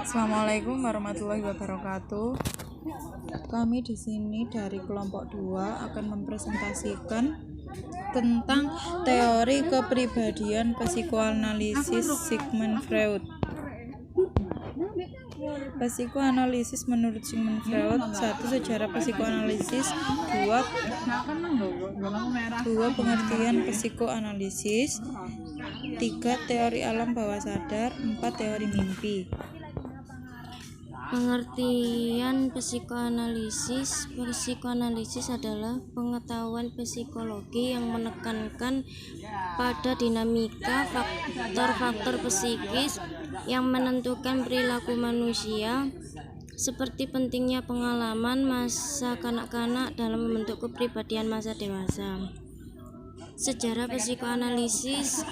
Assalamualaikum warahmatullahi wabarakatuh. Kami di sini dari kelompok 2 akan mempresentasikan tentang teori kepribadian psikoanalisis Sigmund Freud. Psikoanalisis menurut Sigmund Freud: 1. Sejarah psikoanalisis. 2. Pengertian psikoanalisis. 3. Teori alam bawah sadar. 4. Teori mimpi. Pengertian psikoanalisis. Psikoanalisis adalah pengetahuan psikologi yang menekankan pada dinamika faktor-faktor psikis yang menentukan perilaku manusia, seperti pentingnya pengalaman masa kanak-kanak dalam membentuk kepribadian masa dewasa. Sejarah psikoanalisis.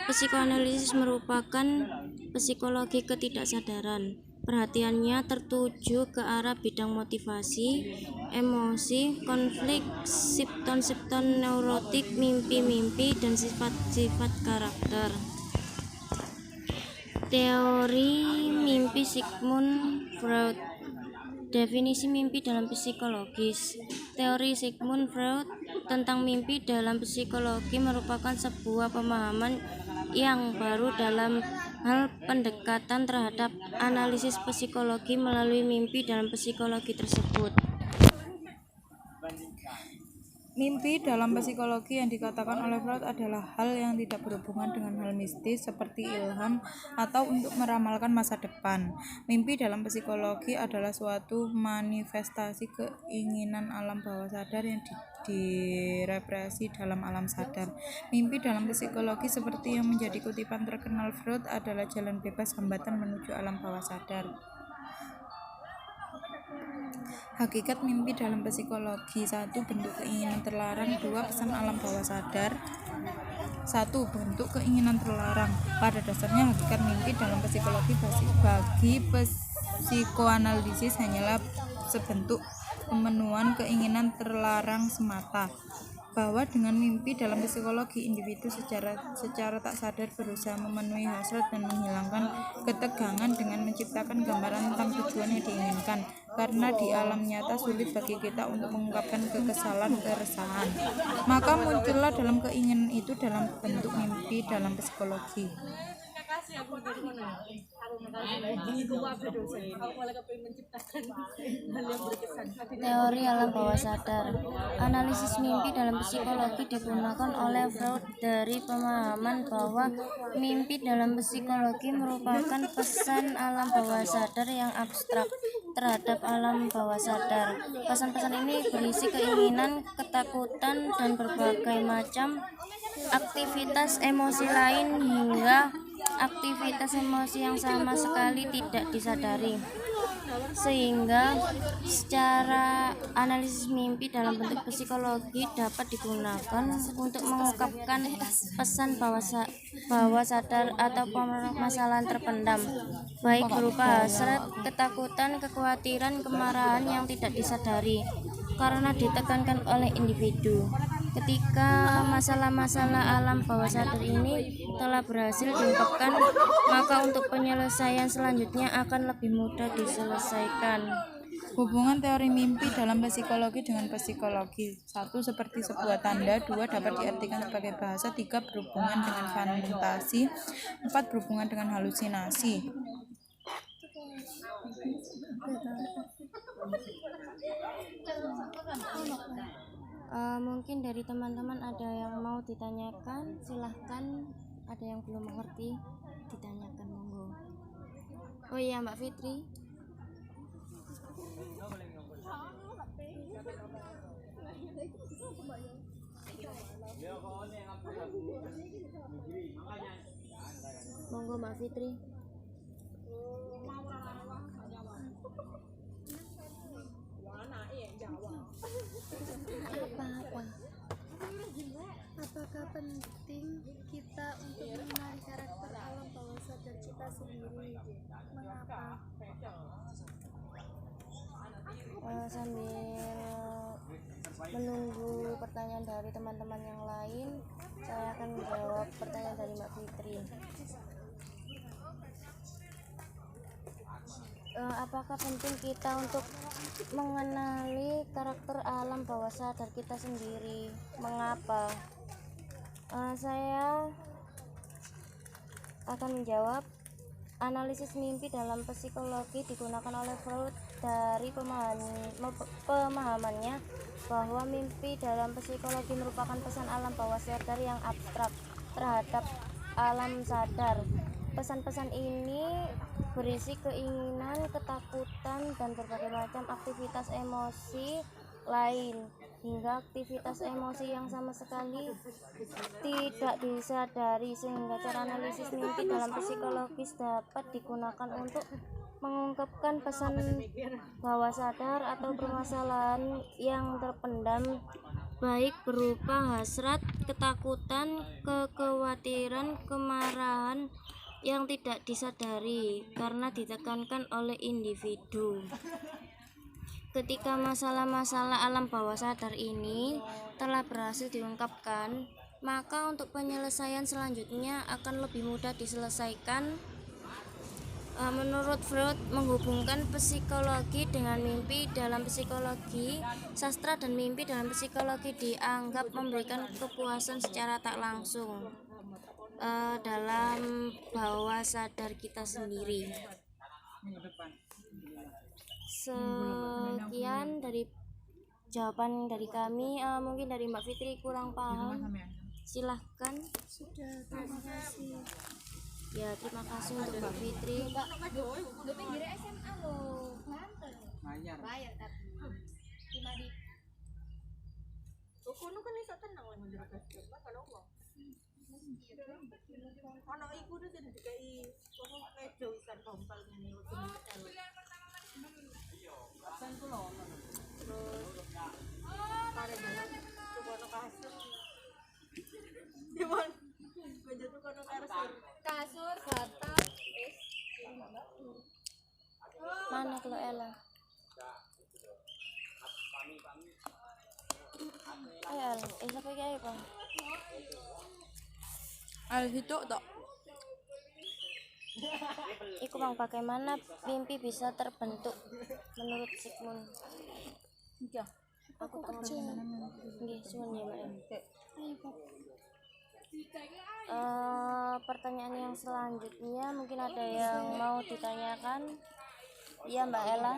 Psikoanalisis merupakan psikologi ketidaksadaran. Perhatiannya tertuju ke arah bidang motivasi, emosi, konflik, sipton-sipton neurotik, mimpi-mimpi, dan sifat-sifat karakter. Teori mimpi Sigmund Freud. Definisi mimpi dalam psikologis. Teori Sigmund Freud tentang mimpi dalam psikologi merupakan sebuah pemahaman yang baru dalam hal pendekatan terhadap analisis psikologi melalui mimpi dalam psikologi tersebut. Mimpi dalam psikologi yang dikatakan oleh Freud adalah hal yang tidak berhubungan dengan hal mistis seperti ilham atau untuk meramalkan masa depan. Mimpi dalam psikologi adalah suatu manifestasi keinginan alam bawah sadar yang direpresi dalam alam sadar. Mimpi dalam psikologi, seperti yang menjadi kutipan terkenal Freud, adalah jalan bebas hambatan menuju alam bawah sadar. Hakikat mimpi dalam psikologi: 1. Bentuk keinginan terlarang. 2. Pesan alam bawah sadar. 1. Bentuk keinginan terlarang. Pada dasarnya hakikat mimpi dalam psikologi bagi psikoanalisis hanyalah sebentuk pemenuhan keinginan terlarang semata. Bahwa dengan mimpi dalam psikologi, individu secara tak sadar berusaha memenuhi hasrat dan menghilangkan ketegangan dengan menciptakan gambaran tentang tujuan yang diinginkan, karena di alam nyata sulit bagi kita untuk mengungkapkan kekesalan, keresahan. Maka muncullah dalam keinginan itu dalam bentuk mimpi dalam psikologi. Teori alam bawah sadar. Analisis mimpi dalam psikologi digunakan oleh Freud dari pemahaman bahwa mimpi dalam psikologi merupakan pesan alam bawah sadar yang abstrak terhadap alam bawah sadar. Pesan-pesan ini berisi keinginan, ketakutan, dan berbagai macam aktivitas emosi lain hingga aktivitas emosi yang sama sekali tidak disadari. Sehingga secara analisis mimpi dalam bentuk psikologi dapat digunakan untuk mengungkapkan pesan bawah sadar atau permasalahan terpendam, baik berupa hasrat, ketakutan, kekhawatiran, kemarahan yang tidak disadari karena ditekankan oleh individu. Ketika masalah-masalah alam bawah sadar ini telah berhasil diungkapkan, maka untuk penyelesaian selanjutnya akan lebih mudah diselesaikan. Hubungan teori mimpi dalam psikologi dengan psikologi: 1. Seperti sebuah tanda. 2. Dapat diartikan sebagai bahasa. 3. Berhubungan dengan fantasi. 4. Berhubungan dengan halusinasi. Mungkin dari teman-teman ada yang mau ditanyakan, silahkan. Ada yang belum mengerti, ditanyakan, monggo. Oh iya, Mbak Fitri. Monggo Mbak Fitri. Apakah penting kita untuk mengenali karakter alam bawah sadar kita sendiri? Mengapa? Sambil menunggu pertanyaan pertanyaan dari teman-teman yang lain, saya akan menjawab pertanyaan dari Mbak Fitri. Apakah penting kita untuk mengenali karakter alam bawah sadar kita sendiri? Mengapa? Saya akan menjawab. Analisis mimpi dalam psikologi digunakan oleh Freud dari pemahamannya bahwa mimpi dalam psikologi merupakan pesan alam bawah sadar yang abstrak terhadap alam sadar. Pesan-pesan ini berisi keinginan, ketakutan, dan berbagai macam aktivitas emosi lain, hingga aktivitas emosi yang sama sekali tidak disadari, sehingga cara analisis mimpi dalam psikologis dapat digunakan untuk mengungkapkan pesan bawah sadar atau permasalahan yang terpendam, baik berupa hasrat, ketakutan, kekhawatiran, kemarahan yang tidak disadari karena ditekankan oleh individu. Ketika masalah-masalah alam bawah sadar ini telah berhasil diungkapkan, maka untuk penyelesaian selanjutnya akan lebih mudah diselesaikan. Menurut Freud, menghubungkan psikologi dengan mimpi dalam psikologi, sastra dan mimpi dalam psikologi dianggap memberikan kepuasan secara tak langsung dalam bawah sadar kita sendiri. Sekian dari jawaban dari kami. Mungkin dari Mbak Fitri kurang paham, silahkan. Sudah, terima kasih. Ya, terima kasih untuk Mbak Fitri. Mana kalau Ella? Ayo, siapa yang apa? Itu tok. Iku bang, bagaimana mimpi bisa terbentuk menurut Sigmund? Iya. Aku tak mau. Nggih, suwun ya, Mbak. Pertanyaan yang selanjutnya mungkin ada yang mau ditanyakan. Iya, Mbak Ella.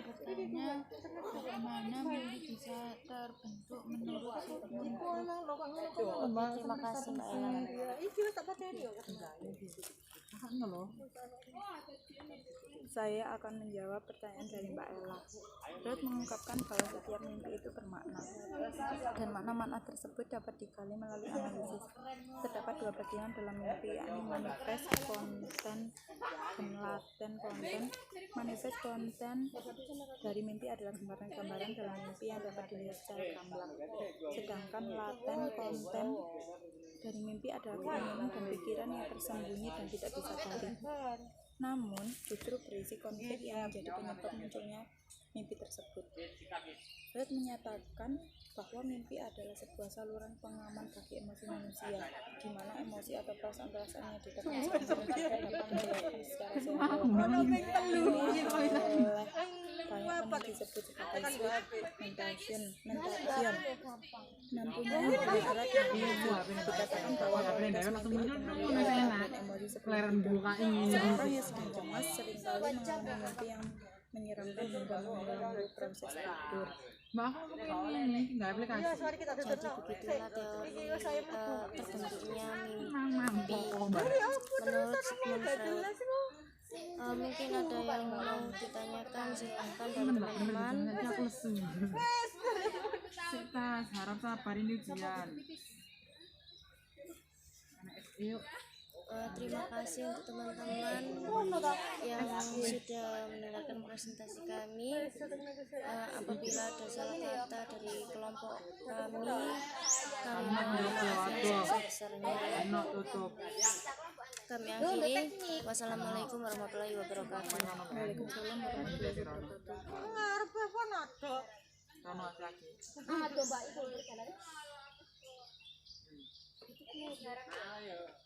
Bertanya bagaimana mimpi bisa terbentuk menurut Sigmund. Terima kasih, Mbak Ella. Saya akan menjawab pertanyaan dari Mbak Ella. Freud mengungkapkan bahwa setiap mimpi itu bermakna, dan makna-makna tersebut dapat digali melalui analisis. Terdapat dua bagian dalam mimpi, yakni manifest konten dan laten konten. Manifest konten dari mimpi adalah gambaran-gambaran dalam mimpi yang dapat dilihat secara gamblang, sedangkan laten konten dari mimpi adalah keinginan dan pikiran yang tersembunyi dan tidak disadari, namun justru berisi konflik yang menjadi penyebab munculnya mimpi tersebut. Freud menyatakan bahwa mimpi adalah sebuah saluran pengaman bagi emosi manusia, di mana emosi atau perasaan-perasaan yang ditekan secara dapat dilakukan secara sehat. Banyak disebut sebagai mentation, mempunyai hubungan erat dengan dikatakan bahwa komunitas mimpi dipengaruhi oleh emosi seperti seorang yang sedang cemas seringkali mengalami mimpi yang menyeramkan hingga mengganggu proses tidur. Jadi begitulah teori terbentuknya mimpi menurut Sigmund Freud. Mungkin ada yang mau ditanyakan, silahkan dari teman-teman. Harap sabar ini ujian. Terima kasih untuk teman-teman yang sudah mendengarkan presentasi kami. Apabila ada salah kata dari kelompok kami mohon maaf yang sebesar-besarnya. Kami akhiri. Wassalamualaikum warahmatullahi wabarakatuh. Waalaikumsalam warahmatullahi wabarakatuh. Sono lagi. Coba itu. Ayo.